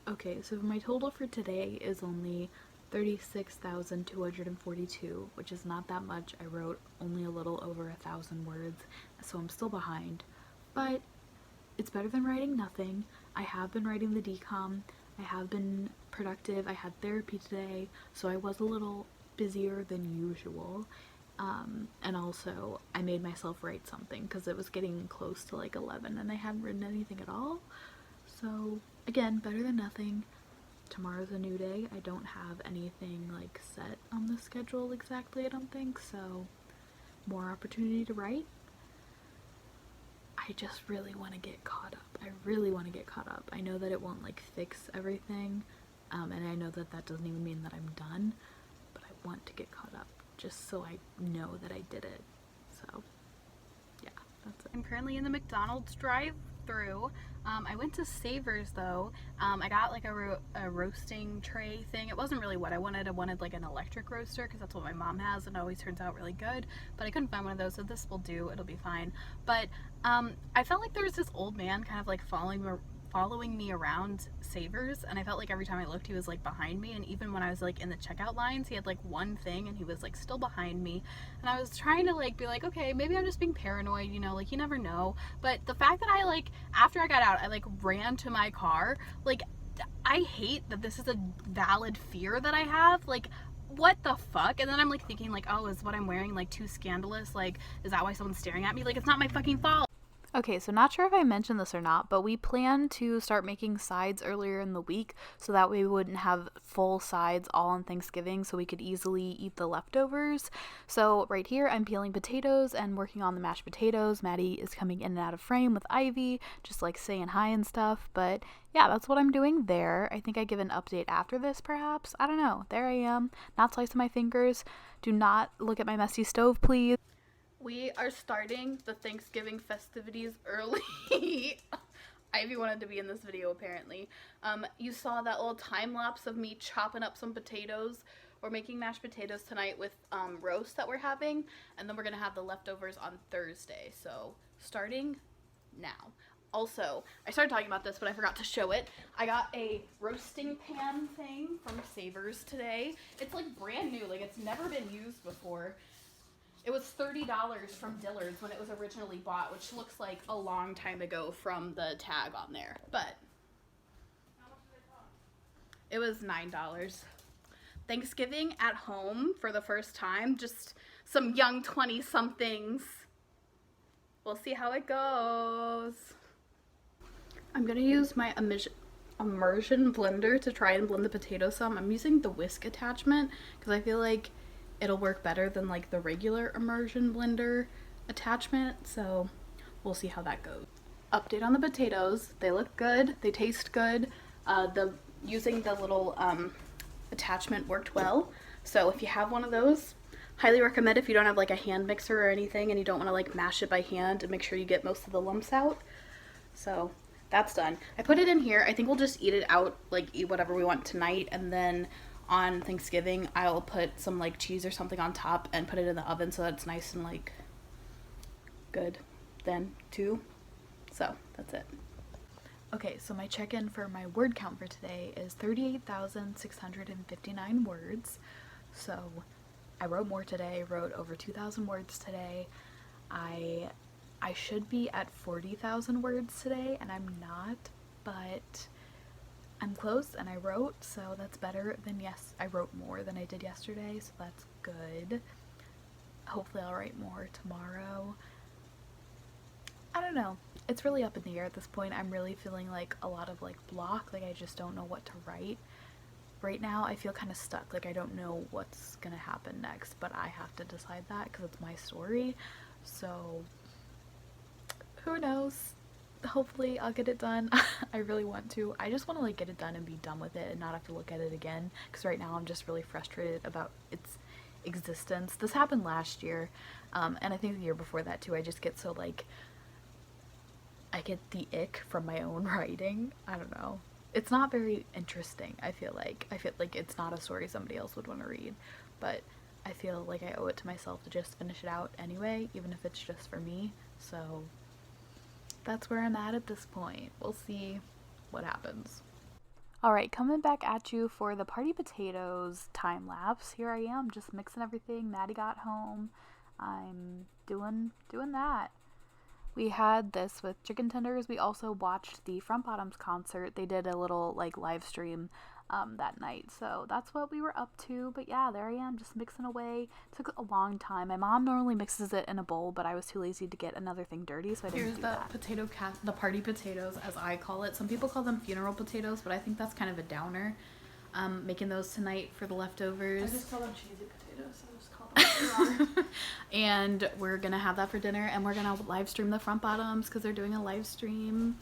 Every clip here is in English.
Okay, so my total for today is only 36,242, which is not that much. I wrote only a little over 1,000 words, so I'm still behind. But it's better than writing nothing. I have been writing the decom. I have been productive. I had therapy today, so I was a little busier than usual. And also, I made myself write something because it was getting close to like 11 and I hadn't written anything at all. So, again, better than nothing. Tomorrow's a new day. I don't have anything like set on the schedule exactly, I don't think, so more opportunity to write. I just really want to get caught up. I really want to get caught up. I know that it won't like fix everything, and I know that that doesn't even mean that I'm done, but I want to get caught up just so I know that I did it. So, yeah, that's it. I'm currently in the McDonald's drive-thru. I went to Savers though. I got like a roasting tray thing. It wasn't really what I wanted. I wanted like an electric roaster because that's what my mom has and it always turns out really good. But I couldn't find one of those, so this will do. It'll be fine. But I felt like there was this old man kind of like following me around Savers, and I felt like every time I looked he was like behind me, and even when I was like in the checkout lines he had like one thing and he was like still behind me, and I was trying to like be like, okay, maybe I'm just being paranoid, you know, like you never know. But the fact that I like, after I got out, I like ran to my car, like I hate that this is a valid fear that I have. Like, what the fuck? And then I'm like thinking like, oh, is what I'm wearing like too scandalous? Like, is that why someone's staring at me? Like, it's not my fucking fault. Okay, so not sure if I mentioned this or not, but we plan to start making sides earlier in the week so that way we wouldn't have full sides all on Thanksgiving so we could easily eat the leftovers. So right here I'm peeling potatoes and working on the mashed potatoes. Maddie is coming in and out of frame with Ivy, just like saying hi and stuff, but yeah, that's what I'm doing there. I think I give an update after this perhaps. I don't know. There I am, not slicing my fingers. Do not look at my messy stove, please. We are starting the Thanksgiving festivities early. Ivy wanted to be in this video apparently. You saw that little time lapse of me chopping up some potatoes. We're making mashed potatoes tonight with roast that we're having, and then we're gonna have the leftovers on Thursday. So starting now. Also, I started talking about this, but I forgot to show it. I got a roasting pan thing from Savers today. It's like brand new, like it's never been used before. It was $30 from Dillard's when it was originally bought, which looks like a long time ago from the tag on there. But how much did it cost? It was $9. Thanksgiving at home for the first time, just some young 20-somethings. We'll see how it goes. I'm gonna use my immersion blender to try and blend the potatoes some. I'm using the whisk attachment because I feel like it'll work better than like the regular immersion blender attachment, so we'll see how that goes. Update on the potatoes. They look good, they taste good. Using the little attachment worked well, so if you have one of those, highly recommend. If you don't have like a hand mixer or anything and you don't want to like mash it by hand, and make sure you get most of the lumps out. So that's done. I put it in here. I think we'll just eat it out, like eat whatever we want tonight, and then on Thanksgiving I'll put some like cheese or something on top and put it in the oven so that it's nice and like good then too. So that's it. Okay, so my check-in for my word count for today is 38,659 words. So I wrote more today. I wrote over 2,000 words today. I should be at 40,000 words today and I'm not, but I'm close and I wrote, so that's better than I wrote more than I did yesterday, so that's good. Hopefully I'll write more tomorrow. I don't know. It's really up in the air at this point. I'm really feeling like a lot of like block, like I just don't know what to write. Right now I feel kind of stuck, like I don't know what's gonna happen next, but I have to decide that because it's my story, so who knows? Hopefully I'll get it done. I really want to. I just want to like get it done and be done with it and not have to look at it again, because right now I'm just really frustrated about its existence. This happened last year, and I think the year before that too. I just get so like, I get the ick from my own writing. I don't know. It's not very interesting, I feel like. It's not a story somebody else would want to read, but I feel like I owe it to myself to just finish it out anyway, even if it's just for me. So that's where I'm at this point. We'll see what happens. Alright, coming back at you for the party potatoes time lapse. Here I am, just mixing everything. Maddie got home. I'm doing that. We had this with chicken tenders. We also watched the Front Bottoms concert. They did a little like live stream that night, so that's what we were up to. But yeah, there I am, just mixing away. It took a long time. My mom normally mixes it in a bowl, but I was too lazy to get another thing dirty, so I didn't do that. Here's the party potatoes, as I call it. Some people call them funeral potatoes, but I think that's kind of a downer. Making those tonight for the leftovers. I just call them cheesy potatoes, so I just call them what they are. And we're gonna have that for dinner, and we're gonna live stream the Front Bottoms because they're doing a live stream.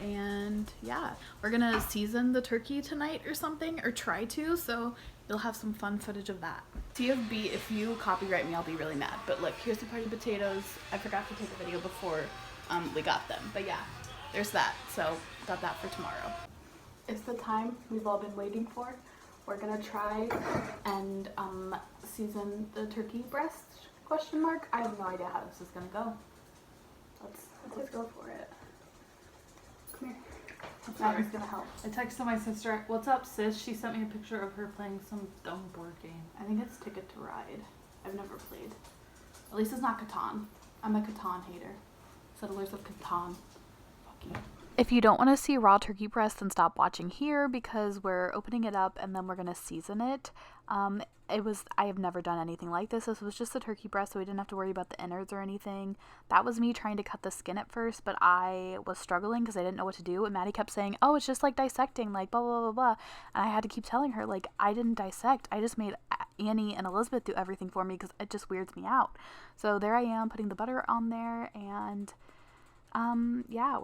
And yeah, we're gonna season the turkey tonight or something, or try to, so you'll have some fun footage of that. TFB, if you copyright me, I'll be really mad. But look, here's the party potatoes. I forgot to take a video before we got them, but yeah, there's that. So got that for tomorrow. It's the time we've all been waiting for. We're gonna try and season the turkey breast, question mark. I have no idea how this is gonna go. Let's go for it. Come here. Maddie's gonna help. I texted my sister, "What's up, sis?" She sent me a picture of her playing some dumb board game. I think it's Ticket to Ride. I've never played. At least it's not Catan. I'm a Catan hater. Settlers of Catan. Fuck you. If you don't want to see raw turkey breast, then stop watching here because we're opening it up and then we're going to season it. I have never done anything like this. This was just the turkey breast, so we didn't have to worry about the innards or anything. That was me trying to cut the skin at first, but I was struggling because I didn't know what to do. And Maddie kept saying, oh, it's just like dissecting, like blah, blah, blah, blah. And I had to keep telling her, like, I didn't dissect. I just made Annie and Elizabeth do everything for me because it just weirds me out. So there I am putting the butter on there, and yeah,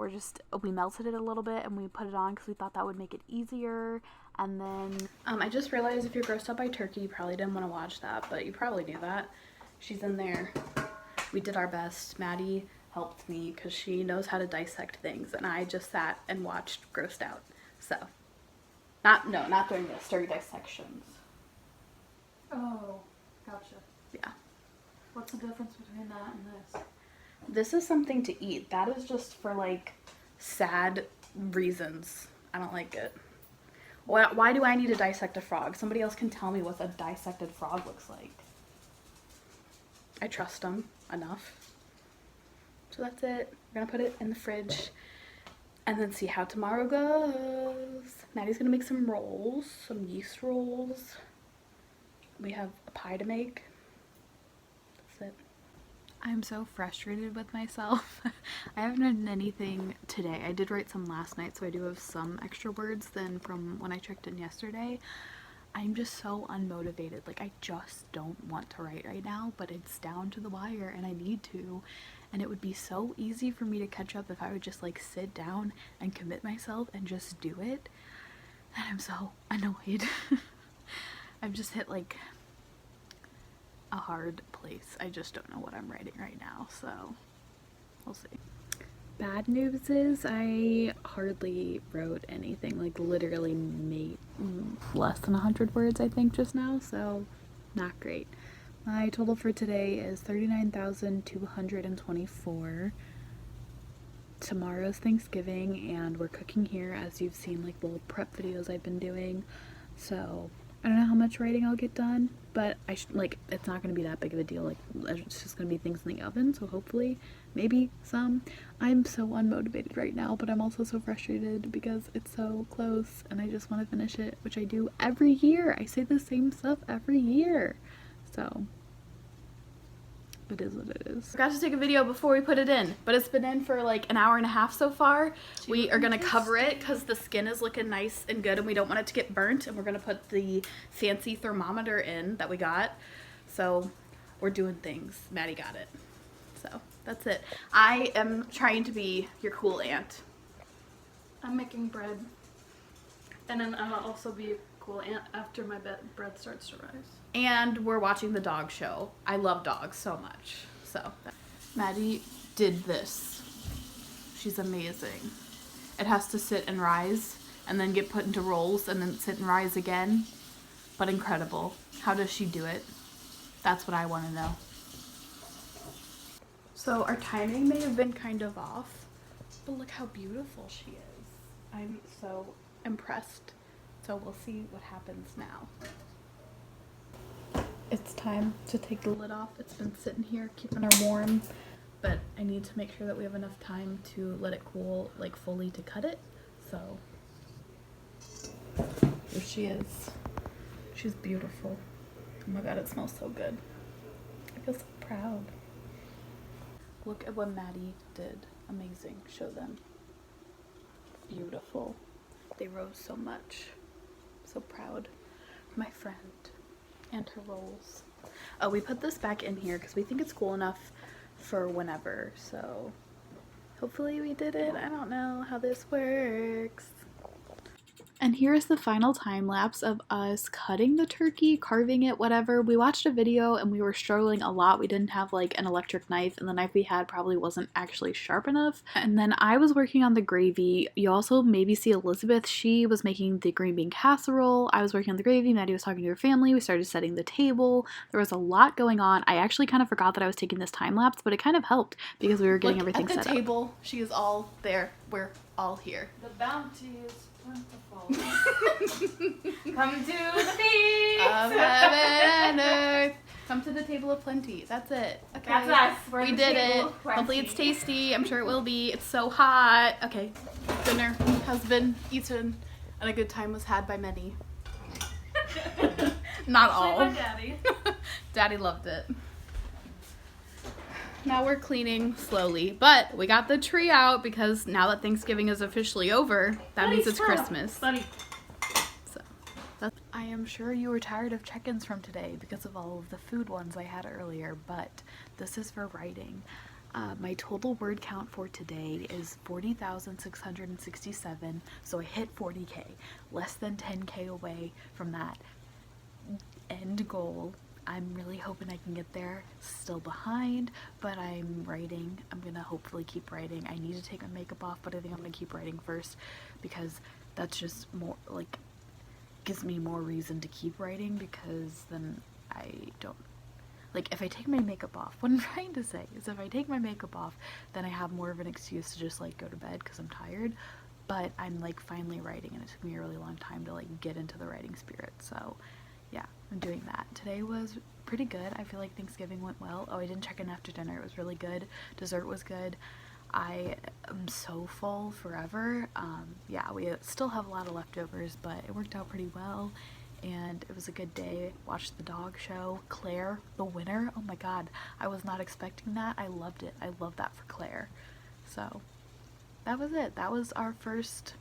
we melted it a little bit and we put it on because we thought that would make it easier. And then I just realized if you're grossed out by turkey, you probably didn't want to watch that, but you probably knew that. She's in there. We did our best. Maddie helped me because she knows how to dissect things, and I just sat and watched grossed out. So not during this, during dissections. Oh, gotcha. Yeah. What's the difference between that and this? This is something to eat. That is just for like sad reasons. I don't like it. Why do I need to dissect a frog? Somebody else can tell me what a dissected frog looks like. I trust them enough. So that's it. We're gonna put it in the fridge and then see how tomorrow goes. Maddie's gonna make some rolls, some yeast rolls. We have a pie to make. That's it. I'm so frustrated with myself. I haven't written anything today. I did write some last night, so I do have some extra words than from when I checked in yesterday. I'm just so unmotivated. Like, I just don't want to write right now, but it's down to the wire and I need to. And it would be so easy for me to catch up if I would just like sit down and commit myself and just do it. And I'm so annoyed. I've just hit like a hard place. I just don't know what I'm writing right now, so we'll see. Bad news is I hardly wrote anything, like literally made less than 100 words I think just now, so not great. My total for today is 39,224. Tomorrow's Thanksgiving and we're cooking here, as you've seen like little prep videos I've been doing, so I don't know how much writing I'll get done, but it's not going to be that big of a deal. Like, it's just going to be things in the oven, so hopefully, maybe some. I'm so unmotivated right now, but I'm also so frustrated because it's so close, and I just want to finish it, which I do every year. I say the same stuff every year, so it is what it is. Forgot to take a video before we put it in, but it's been in for like an hour and a half so far. We are gonna cover it because the skin is looking nice and good and we don't want it to get burnt, and we're gonna put the fancy thermometer in that we got. So we're doing things. Maddie got it. So that's it. I am trying to be your cool aunt. I'm making bread. And then I'll also be a cool aunt after my bread starts to rise. And we're watching the dog show. I love dogs so much. So Maddie did this. She's amazing. It has to sit and rise and then get put into rolls and then sit and rise again. But incredible. How does she do it? That's what I want to know. So our timing may have been kind of off, but look how beautiful she is. I'm so impressed So we'll see what happens now. It's time to take the lid off. It's been sitting here keeping her warm, but I need to make sure that we have enough time to let it cool like fully to cut it. So here she is. She's beautiful. Oh my god, it smells so good. I feel so proud. Look at what Maddie did. Amazing. Show them. Beautiful. They rose so much. So proud. My friend. And her rolls. Oh, we put this back in here because we think it's cool enough for whenever. So hopefully we did it. I don't know how this works. And here is the final time lapse of us cutting the turkey, carving it, whatever. We watched a video and we were struggling a lot. We didn't have like an electric knife, and the knife we had probably wasn't actually sharp enough. And then I was working on the gravy. You also maybe see Elizabeth. She was making the green bean casserole. I was working on the gravy. Maddie was talking to her family. We started setting the table. There was a lot going on. I actually kind of forgot that I was taking this time lapse, but it kind of helped because we were getting everything set up. At the table, she is all there. We're all here. The bounty is plentiful. Come to the feast of heaven and earth. Come to the table of plenty. That's it. Okay. That's us. We're We did it. Hopefully it's tasty. I'm sure it will be. It's so hot. Okay. Dinner has been eaten and a good time was had by many. Not all. My daddy. Daddy loved it. Now we're cleaning slowly, but we got the tree out because now that Thanksgiving is officially over, that means it's Christmas. Buddy. So, I am sure you were tired of check-ins from today because of all of the food ones I had earlier, but this is for writing. My total word count for today is 40,667, so I hit 40k, less than 10k away from that end goal. I'm really hoping I can get there. Still behind, but I'm writing. I'm gonna hopefully keep writing. I need to take my makeup off, but I think I'm gonna keep writing first because that's just more like gives me more reason to keep writing, because then I don't like if I take my makeup off. What I'm trying to say is if I take my makeup off, then I have more of an excuse to just like go to bed because I'm tired. But I'm like finally writing, and it took me a really long time to like get into the writing spirit. So yeah, I'm doing that. Today was pretty good. I feel like Thanksgiving went well. Oh, I didn't check in after dinner. It was really good. Dessert was good. I am so full forever. Yeah, we still have a lot of leftovers, but it worked out pretty well. And it was a good day. Watched the dog show. Claire, the winner. Oh my god. I was not expecting that. I loved it. I love that for Claire. So that was it. That was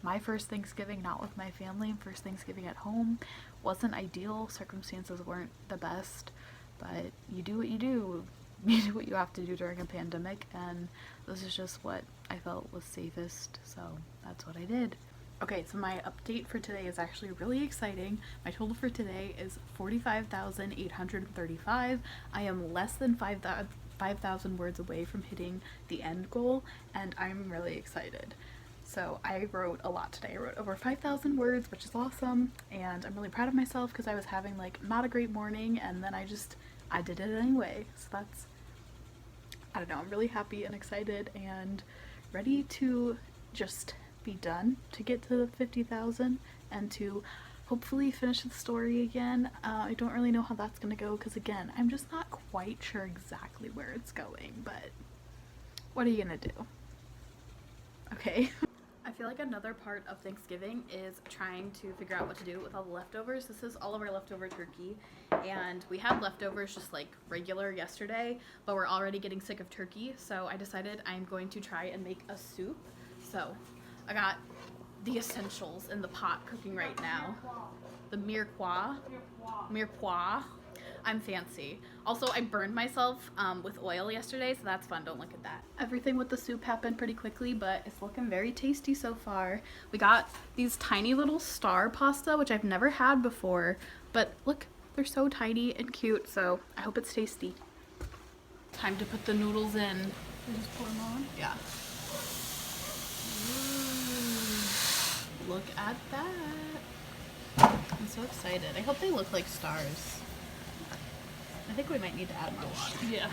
my first Thanksgiving not with my family, first Thanksgiving at home. Wasn't ideal. Circumstances weren't the best, but you do what you do. You do what you have to do during a pandemic, and this is just what I felt was safest, so that's what I did. Okay, so my update for today is actually really exciting. My total for today is 45,835. I am less than 5,000 words away from hitting the end goal, and I'm really excited. So I wrote a lot today. I wrote over 5,000 words, which is awesome, and I'm really proud of myself because I was having like not a great morning, and then I did it anyway. So that's, I don't know, I'm really happy and excited and ready to just be done, to get to the 50,000 and to hopefully finish the story again. I don't really know how that's gonna go because again, I'm just not quite sure exactly where it's going, but what are you gonna do? Okay. I feel like another part of Thanksgiving is trying to figure out what to do with all the leftovers. This is all of our leftover turkey, and we had leftovers just like regular yesterday, but we're already getting sick of turkey, so I decided I'm going to try and make a soup. So I got the essentials in the pot cooking right now. The mirepoix. I'm fancy. Also, I burned myself with oil yesterday, so that's fun. Don't look at that. Everything with the soup happened pretty quickly, but it's looking very tasty so far. We got these tiny little star pasta, which I've never had before, but look, they're so tiny and cute, so I hope it's tasty. Time to put the noodles in. You just pour them on? Yeah. Ooh, look at that. I'm so excited. I hope they look like stars. I think we might need to add more water. Yeah.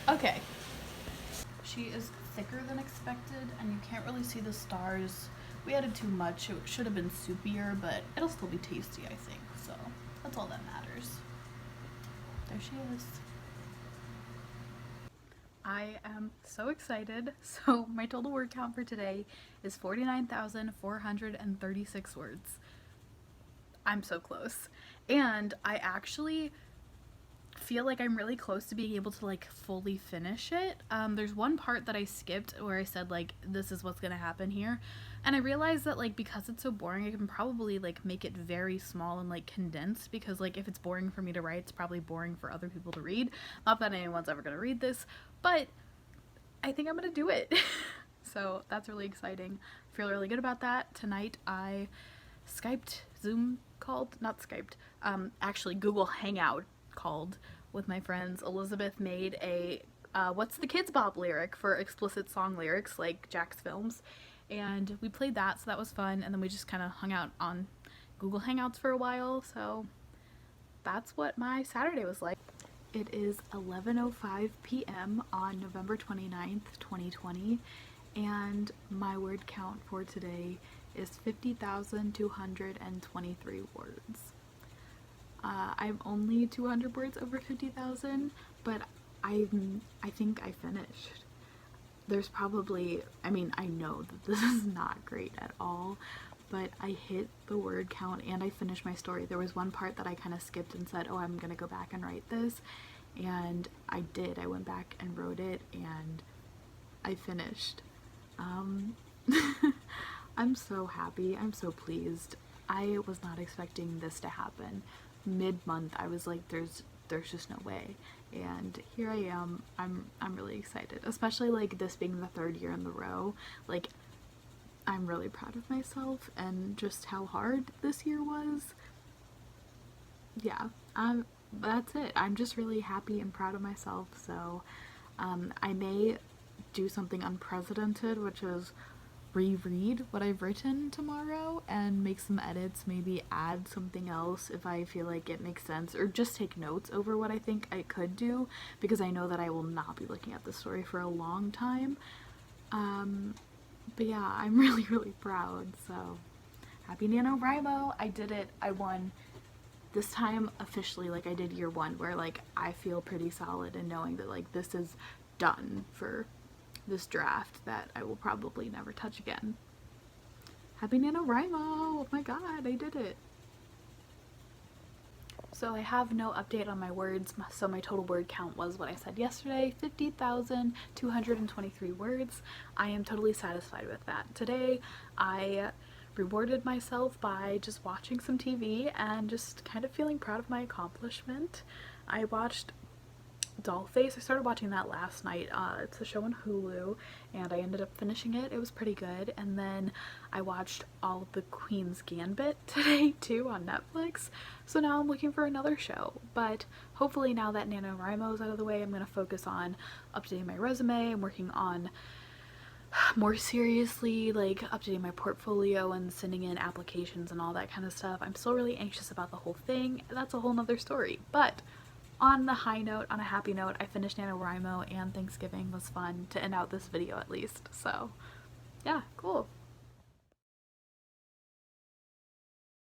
Okay. She is thicker than expected, and you can't really see the stars We added too much. It should have been soupier, but it'll still be tasty, I think. So that's all that matters. There she is. I am so excited. So my total word count for today is 49,436 words. I'm so close. And I actually feel like I'm really close to being able to like fully finish it. There's one part that I skipped where I said like this is what's gonna happen here, and I realized that like because it's so boring I can probably like make it very small and like condensed, because like if it's boring for me to write, it's probably boring for other people to read. Not that anyone's ever gonna read this, but I think I'm gonna do it. So that's really exciting. I feel really good about that. Tonight I Zoom called, not Skyped, actually Google Hangout called with my friends. Elizabeth made a What's the Kids Bop lyric for explicit song lyrics like Jack's films, and we played that, so that was fun, and then we just kind of hung out on Google Hangouts for a while. So that's what my Saturday was like. It is 11:05 p.m. on November 29th, 2020, and my word count for today is 50,223 words. I'm only 200 words over 50,000, but I think I finished. There's probably, I mean, I know that this is not great at all, but I hit the word count and I finished my story. There was one part that I kind of skipped and said, oh, I'm gonna go back and write this, and I did. I went back and wrote it and I finished. I'm so happy. I'm so pleased. I was not expecting this to happen. Mid-month I was like, there's just no way, and here I am. I'm really excited, especially like this being the third year in a row. Like, I'm really proud of myself and just how hard this year was. Yeah, that's it. I'm just really happy and proud of myself. So I may do something unprecedented, which is reread what I've written tomorrow and make some edits, maybe add something else if I feel like it makes sense, or just take notes over what I think I could do, because I know that I will not be looking at the story for a long time. But yeah, I'm really proud. So happy NaNoWriMo. I did it. I won. This time officially, like I did year one, where like I feel pretty solid in knowing that like this is done for this draft that I will probably never touch again. Happy NaNoWriMo! Oh my god, I did it! So I have no update on my words, so my total word count was what I said yesterday, 50,223 words. I am totally satisfied with that. Today I rewarded myself by just watching some TV and just kind of feeling proud of my accomplishment. I watched Dollface. I started watching that last night. It's a show on Hulu, and I ended up finishing it. It was pretty good. And then I watched all of the Queen's Gambit today too on Netflix. So now I'm looking for another show. But hopefully now that NaNoWriMo is out of the way, I'm going to focus on updating my resume. I'm working on more seriously like updating my portfolio and sending in applications and all that kind of stuff. I'm still really anxious about the whole thing. That's a whole nother story. But on the high note, on a happy note, I finished NaNoWriMo, and Thanksgiving was fun to end out this video at least. So yeah, cool.